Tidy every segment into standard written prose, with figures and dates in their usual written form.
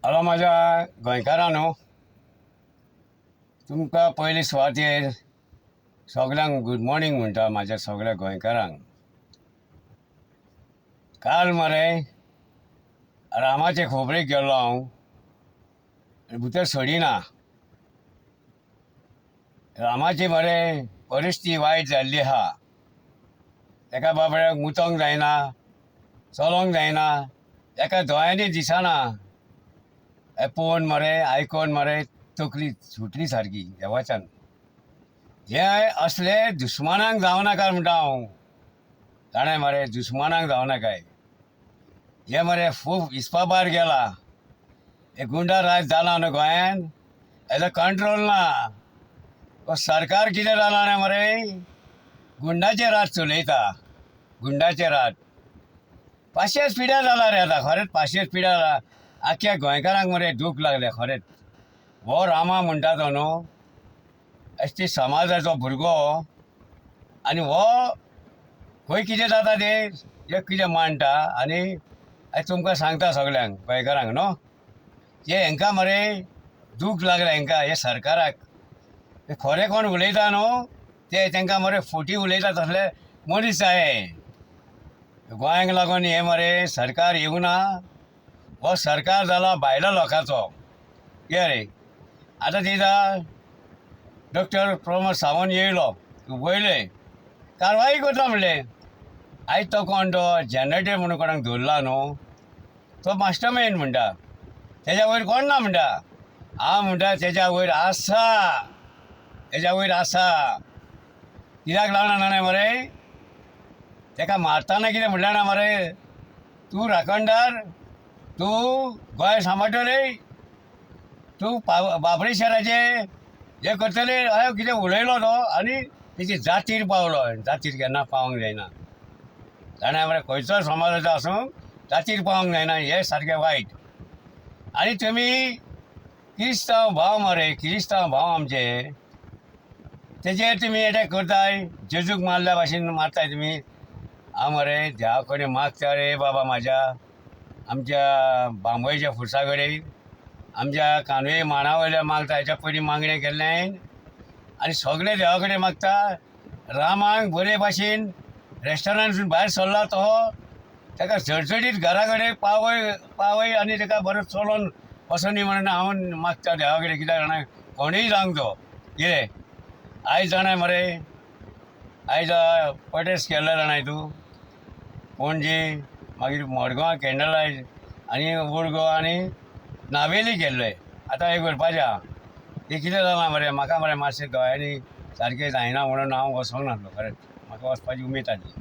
Hello माझ्या गोंयकारांनो, तुमकां पयलीं सुवातेर सगळ्यांक गूड मॉर्निंग म्हणटा म्हाज्या सगळ्या गोंयकारांक. काल मरे रामाचे खोबरेक गेल्लो हांव, भितर सोडिना. रामाची मरे परिस्थिती वायट जाल्ली आहा. ताका बाबड्याक मुतोंक जायना, चलोंक जायना, ताका दोळ्यांनी दिसना. पळोवन मरे आयकोन मरे तकली सुटली सारकी देवाच्यान. हे असले दुस्मानाक जावं नाका म्हणटा हांव. ताणें मरे दुस्मानाक जावं नाकाय. हे मरे खूब इस्पाबार गेला. हे गुंडा राज जाला न्हू गोंयान, हेजो कंट्रोल ना. हो सरकार कितें जाला न्हय मरे, गुंडाचे राज चलयता, गुंडाचे राज. 500 पिढ्या जाला रे आतां, खरेंच 500 पिढ्या जाला. आख्या गोंयकारांक मरे दूख लागलें खरेंच. हो रामा म्हणटा तो न्हू, एसटी समाजाचो भुरगो, आनी हो खंय कितें जाता तें एक कितें मांडटा आनी तुमकां सांगता सगळ्यांक गोंयकारांक न्हू. हे हांकां मरे दूख लागलें हांकां, हे सरकाराक. हे खरें कोण उलयता न्हू ते तांकां मरे फोटी उलयता तसले मनीस जाय. गोंयांक लागून हे मरे सरकार येवना. हो सरकार जाला भायल्या लोकांचो. कितें रे आतां दिता डॉक्टर प्रमोद सावंत येयलो, पळयले कारवाई करता म्हणलें. आयज तो कोण तो जनरेटर म्हणून कोणाक धरला न्हू, तो मास्टर मायंड म्हणटा. तेज्या वयर कोण ना म्हणटा. हांव म्हणटा तेज्या वयर आसा, तेज्या वयर आसा. कित्याक लागना जाणा मरे, ताका मारतना कितें म्हणलें ना मरे, तूं राखणदार, तूं गोंय सांबाळटले, तूं बाबरे शहराचे हे करतले, अयो कितें उलयलो तो आनी तेची जातीर पावलो. जातीर केन्ना पावोंक जायना. जाणा मरे खंयचो समाजाचो आसूं जातीर पावोंक जायना, हें सारकें वायट. आनी तुमी क्रिस्तांव भाव मरे, क्रिस्तांव भाव आमचे, तेजेर तुमी अटॅक करताय, जेजूक मारल्या भाशेन मारताय तुमी. हांव मरे देवा कडेन मागता रे बाबा म्हाज्या, आमच्या बांबोयेच्या फुरसा कडेन, आमच्या कानवे मांडा वयल्या मागता. हेच्या पयलीं मागणें केल्लें आनी सगळे देवा कडेन मागता. रामाक बरे भाशेन रेस्टॉरंटांतसून भायर सरला तो, ताका झडझडीत घरा कडेन पावय आनी ताका बरो चलोन वचनी म्हणून हांव मागता देवा कडेन. कित्याक जाणा कोणूय जावंक तो कितें. आयज जाणाय मरे, आयज प्रोटेस्ट केल्लो जाणाय तूं, पणजे मागीर मडगांव कॅन्डल लायट आनी ओल्ड गोवा आनी नावेली केल्लोय. आतां हें करपाचें आहा. तें कितें जालां मरे, म्हाका मरे मातशें दोळ्यांनी सारकें जायना म्हणून हांव वचोंक नासलो. खरेंच म्हाका वचपाची उमेद आसली.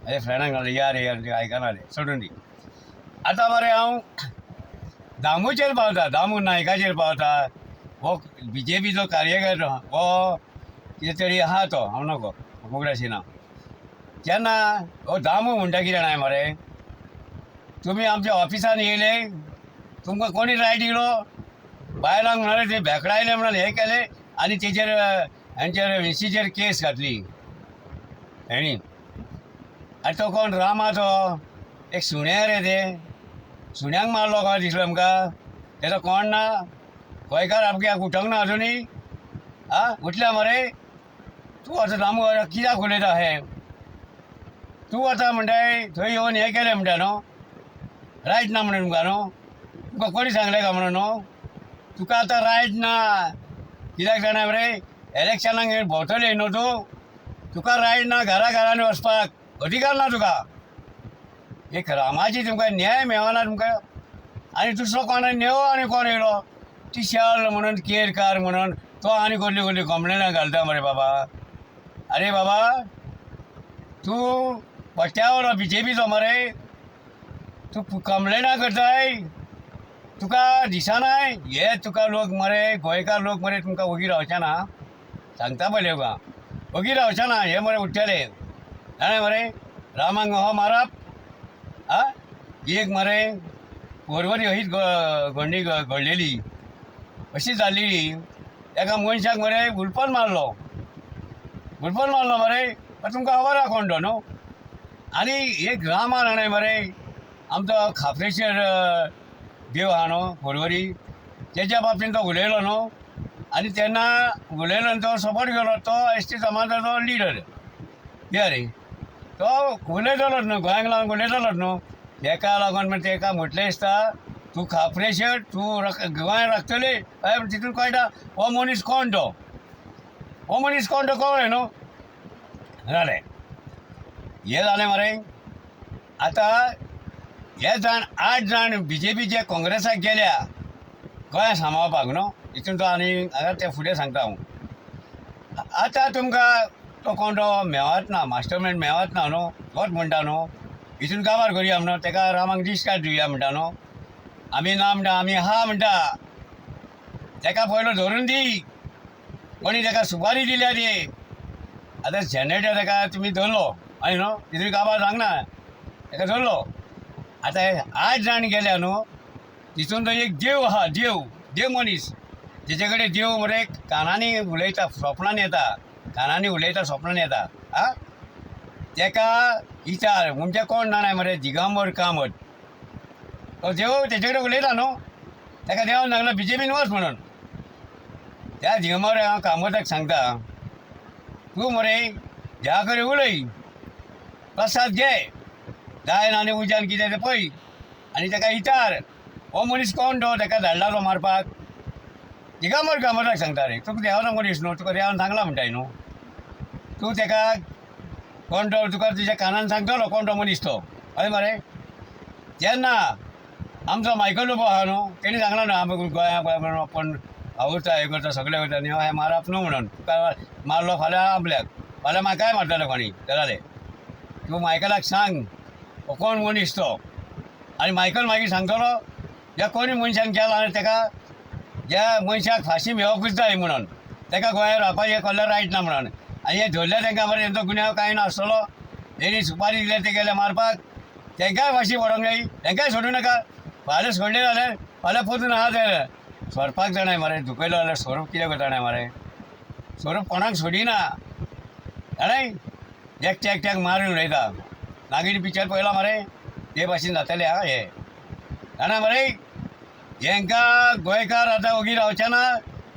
म्हाज्या फ्रेंडांक सांगलें या रे ते आयकनाले, सोडून दी. आतां मरे हांव दामूचेर पावता, दामू नायकाचेर पावता. हो BJPचो कार्यकर्तो, हो कितें तरी आहा तो, हांव नकळो म्हाका नांव. जेन्ना हो दामू म्हणटा कितें जाणाय मरे, तुमी आमच्या ऑफिसान येयले, तुमकां कोणी रायट दिलो, बायलांक म्हणाले ते भेकडायले म्हणून हे केले आनी तेचेर हेंचेर VCचेर केस घातली हेणी. आनी तो कोण रामा तो एक सुण्या रे, ते सुण्यांक मारलो काय दिसलो आमकां. तेजो कोण ना, गोंयकार आमकां उठोंक ना अजुनी. उठल्या मरे. तूं आतां दामू कित्याक उलयता हे, तूं आतां म्हणटाय थंय येवन हें केलें म्हणटा न्हू, रायट ना म्हणून तुमकां न्हू. तुका कोणी सांगलें काय म्हणून न्हू. तुका आतां रायट ना. कित्याक जाणा मरे, इलेक्शनाक भोंवतले न्हू तूं, तुका रायट ना घरा घरांनी वचपाक, अधिकार ना तुका. एक रामाची तुमकां न्याय मेळना तुमकां. आनी दुसरो कोण नेवो आनी कोण येयलो टिशाल म्हणून केरकार म्हणून तो आनी कसली कसली कंप्लेनां घालता मरे बाबा. आरे बाबा तूं पट्ट्यावलो BJPचो मरे, तूं कंप्लेनां करताय, तुका दिसनाय हे तुका लोक मरे, गोंयकार लोक मरे तुमकां वगी रावचे ना. सांगता पळय तुका वगी रावचे ना. हे मरे उठ्ठले जाणा मरे. रामाक हो मारप एक मरे परवरी अशीच घडणी घडलेली, अशी जाल्लेली. एका मनशाक मरे गुलपन मारलो मरे. तुमकां खबर आहा कोण तो न्हू. आनी एक रामा जाणाय मरे, आमचो खापरेचेर देव आहा न्हू परवरी तेच्या बाबतींत तो उलयलो न्हू आनी तेन्ना उलयलो आनी तो सपोर्ट केलो तो एस टी समाजाचो लिडर बिहारी तो उलयतालोच न्हू गोंयांक लागून उलयतालोच न्हू तेका लागून मागीर तेका म्हटलें दिसता तूं खापरेशेर तूं गोंय राखतली तितून कळटा हो मनीस कोण तो कळ्ळें न्हू जालें हें जालें मरे आतां हे जाण 8 जाण BJPचे काँग्रेसाक गेल्या गोंय सांबाळपाक न्हू हितून तो आनी हांगा ते फुडें सांगता हांव आतां तुमकां तो कोण तो मेळत ना मास्टर मायंड मेळत ना न्हू तोच म्हणटा न्हू हितून काबार करया म्हणून तेका रामाक डिस्कार्ड दिवया म्हणटा न्हू आमी ना म्हणटा आमी हा म्हणटा तेका पयलो धरून दी कोणी तेका सुपारी दिल्या ती आतां जनरेटर तेका तुमी धरलो हय न्हू तितून काबार जावंक ना तेका धरलो आतां 8 जाण गेल्या न्हू तितून तो एक देव आहा देव मनीस तेजे कडेन देव मरे कानांनी उलयता स्वप्नान येता आ तेका विचार म्हणजे कोण जाणाय मरे दिगंबर कामत तो देव तेजे कडेन उलयता न्हू तेका देवान सांगलो BJPन वच म्हणून त्या दिगंबर कामताक सांगता तूं मरे देवा कडेन उलय प्रसाद घे जायन आनी उज्यान कितें तें पळय आनी तेका विचार हो मनीस कोण तो तेका धाडला तो मारपाक दिगंबर कामताक सांगता रे तुका देवाचो मनीस न्हू तुका देवान सांगला म्हणटाय न्हू तूं तेका कोण तो तुका तुज्या कानान सांगतलो कोण तो मनीस तो हय मरे तेन्ना आमचो मायकल उबो आहा न्हू तेणी सांगला न्हू आमी गोंयाक पण आवडटा हें करता सगळें करता न्ही हें मारप न्हू म्हणून तुका मारलो फाल्यां आपल्याक फाल्यां म्हाकाय मारतलो कोणी जालें तूं मायकलाक सांग हो कोण मनीस तो आनी मायकल मागीर सांगतलो ज्या कोणी मनशान केला आनी तेका ज्या मनशाक फाशी मेळोकूच जाय म्हणून तेका गोंयांत रावपाचें कसलें रायट ना म्हणून आनी हें धरलें तेंकां मरे तेंचो गुन्यांव कांय नासतलो तेणी सुपारी दिले ते गेले मारपाक तेंकाय फाशी पडोंक जाय तेंकाय सोडूं नाका फाल्यां सोडलें जाल्यार फाल्यां परतून आहा जाल्यार सोडपाक जाणाय मरे दुखयलो जाल्यार स्वरूप कितें करता मरे स्वरूप कोणाक सोडिना जाणाय एकट्याक मारून उडयता नागिनी पिक्चर पळयला मरे ते भाशेन जातलें आं हें जाणा मरे हेंकां गोंयकार आतां ओगी रावचे ना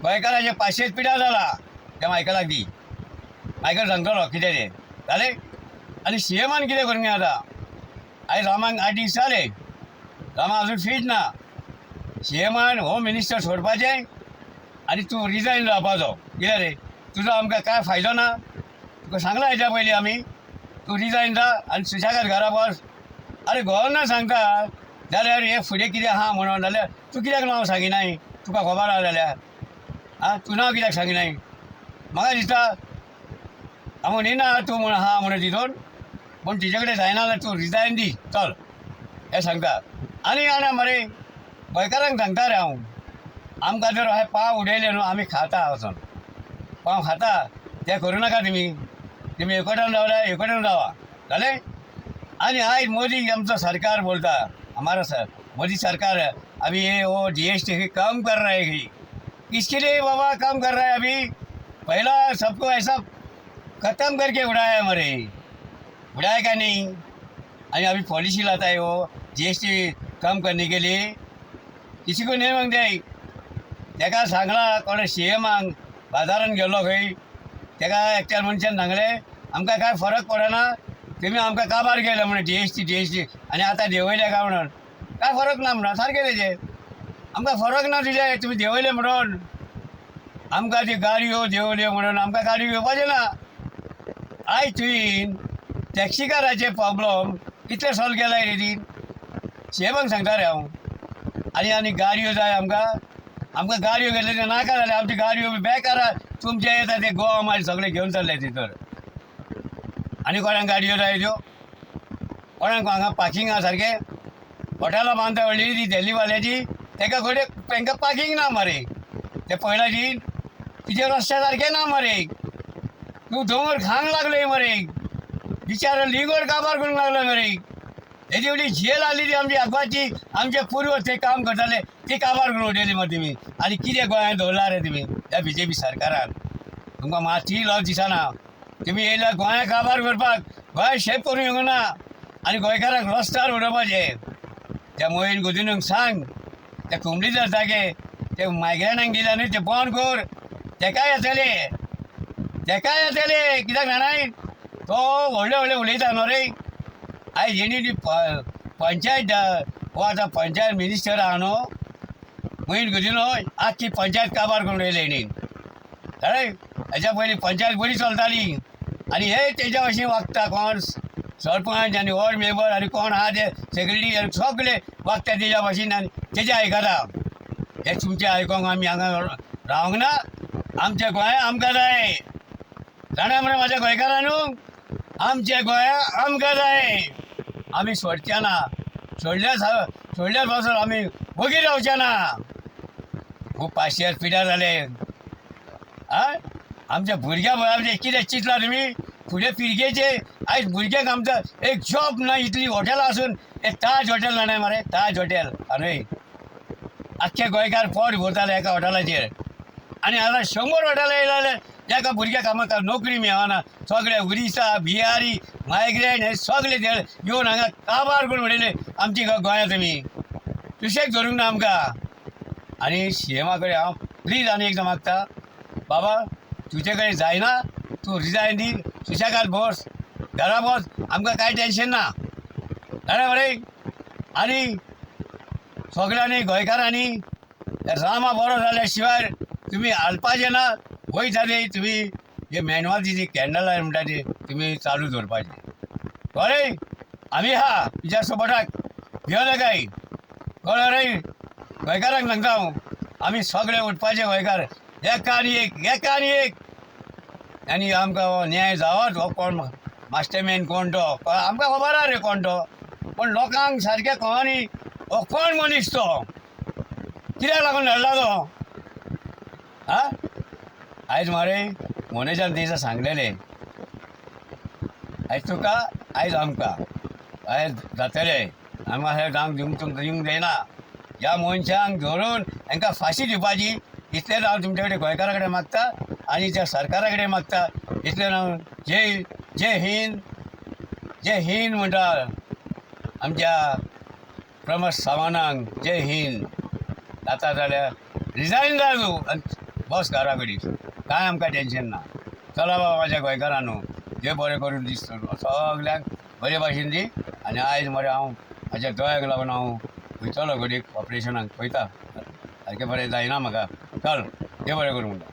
गोंयकाराचे 500 पिड्यार जाला त्या मायकलाक दी मायकल सांगतलो कितें तें जालें आनी CMान कितें करूंक जाय आतां आयज रामाक 8 दीस जाले रामा अजून फीट ना CMान होम मिनिस्टर सोडपाचें आनी तूं रिजायन जावपाचो कितें रे तुजो आमकां कांय फायदो ना तुका सांगला हेच्या पयलीं आमी तूं रिजायन जा आनी सुशेगाद घरा बस अरे गव्हर्नर सांगता जाल्यार हे फुडें कितें आहा म्हणून जाल्यार तूं कित्याक नांव सांगिनाय तुका खबर आहा जाल्यार आं तूं नांव कित्याक सांगिनाय म्हाका दिसता हांव म्हणिना तूं म्हण आहा म्हणून तितून पूण तिजे कडेन जायना जाल्यार तूं रिजायन दी चल हें सांगता आनी मरे गोंयकारांक सांगता रे हांव आमकां जर अशें पाव उडयले न्हू आमी खाता वचोन पाव खाता तें करूं नाका तुमी एकवटान रावल्यार एकवटान रावा जालें आनी आयज मोदी आमचो सरकार बोलता हमारा सर मोदी सरकार अभी ये वो GST कम कर रहा है किसके लिए बाबा कम कर रहा है अभी पहला सबको ऐसा ख़त्म करके उड़ाया मरे उड़ाया क्या नहीं अभी अभी पॉलिसी लाता है वो GST कम करने के लिए किसी को नहीं मांगते तेका सांगला कोणे CMाक बाजारान गेलो खंय तेका एकट्या मनशान सांगलें आमकां कांय फरक पडना तुमी आमकां काबार केले म्हणून GST आनी आतां देंवयले काय म्हणून कांय फरक ना म्हणून सारकें तेजें आमकां फरक ना तुजें तुमी देंवयले म्हणून आमकां ती गाडयो देंवल्यो म्हणून आमकां गाडयो घेवपाचें ना आयज तुवें टॅक्सी काराचे प्रॉब्लम कितले सॉल्व केलाय रे ती CMाक सांगता रे हांव आनी गाडयो जाय आमकां गाडयो घेतले ते नाका जाल्यार आमची गाडयो बेकार तुमचे येता ते गोवा मायल सगळे घेवन चल्ले तितर आनी कोणाक गाडयो जाय त्यो कोणाक हांगा पार्किंग आहा सारकें हॉटेलां बांदता व्हडली ती दिल्लीवाल्याची तेका कडेन तांकां पार्किंग ना मरे ते पयलाची तिचे रस्ते सारके ना मरे तूं दोंगर खांक लागले मरे बिचारा लिंगोड काबार करूंक लागलो मरे हेजी व्हडली झेल आली ती आमची आगवाची आमचे पूर्वज ते काम करताले ती काबार करून उडयली मरे तुमी आनी कितें गोंयांत दवरला रे तुमी त्या BJP सरकारान तुमकां मात्शी लज दिसना तुमी येयल्यार गोंया काबार करपाक गोंय शेप करूं येवंक ना आनी गोंयकारांक रस्त्यार उडोवपाचें त्या मोहीन गुदिन्यूक सांग ते कुंबलीचो जागे ते मायग्रेनाक गेल्या न्ही ते बंद कर तेकाय येतले कित्याक जाणाय तो व्हडले व्हडले उलयता न्हू रे आयज हेणी ती पंचायत हो आतां पंचायत मिनिस्टर आहा न्हू मोहीन गुदिनो आख्खी पंचायत काबार करून उडयले हेणी कळ्ळें हेच्या पयलीं पंचायत बरी चलताली आनी हे तेज्या भशेन वागता कोण सरपंच आनी वॉर्ड मेंबर आनी कोण आहा ते सेक्रेटरी आनी सगळे वागता तेज्या भशेन आनी तेजे आयकता हे तुमचें आयकोंक आमी हांगा रावंक ना आमच्या गोंया आमकां जाय जाणा मरे म्हाज्या गोंयकारांनू आमच्या गोंया आमकां जाय आमी सोडचे ना सोडल्या पासून आमी वगीर रावचे ना खूब पाशियेर पिड्यार जाले आं आमच्या भुरग्या आमचे कितें चिंतलां तुमी फुडें पिळगेचे आयज भुरग्यांक आमकां एक जॉब ना इतली हॉटेलां आसून एक ताज हॉटेल जाणाय मरे ताज हॉटेल आरे आख्खे गोंयकार पोट भरताले एका हॉटेलाचेर आनी आतां 100 हॉटेलां येयला जाल्यार एका भुरग्याक आमकां नोकरी मेळना सगळे उरिसा बिहारी मायग्रेन हे सगळे येवन हांगा काबार करून उडयले आमची गोंया तुमी सुशेग धरूंक ना आमकां आनी सीएमा कडेन हांव प्लीज आनी एकदां मागता बाबा तुजे कडेन जायना तूं रिजायन दी सुशेगाद बस घरा बस आमकां कांय टेन्शन ना जाणा मरे आनी सगळ्यांनी गोंयकारांनी रामा बरो जाल्या शिवाय तुमी हालपाचें ना वयताली तुमी हे मेणवातीची कॅन्डल लायट म्हणटा ती तुमी चालू दवरपाची कळ्ळें आमी आहा तुज्या सपोर्टाक भियो नाकाय कळ्ळें रे गोंयकारांक सांगता हांव आमी सगळे उठपाचे गोंयकार एका आनी एक आनी आमकां हो न्याय जावोच हो कोण मास्टरमॅन कोण तो आमकां खबर आहा रे कोण तो पूण लोकांक सारकें कळनी हो कोण मनीस तो कित्याक लागून लढला तो आं आयज मरे मोनेजान दिसा सांगलेले आयज तुका आयज आमकां आयज जातले आमकां हे जावंक दिवंक जायना ह्या मनशांक धरून हांकां फाशी दिवपाची इतलें हांव तुमचे कडेन गोंयकारा कडेन मागता आनी त्या सरकारा कडेन मागता इतलें हांव जय हिंद म्हणटा आमच्या प्रमोद सावंताक जय हिंद जाता जाल्यार रिजायन जा तूं आनी बस घरा कडेन कांय आमकां टेन्शन ना चला बाबा म्हाज्या गोंयकारांनू देव बरें करून दीस सगल्यांक बरे भाशेन दी आनी आयज मरे हांव म्हाज्या दोळ्याक लागून हांव वयतलो घडीक ऑपरेशनाक पळयता सारकें बरें जायना म्हाका चल देव बरें करूं म्हणटा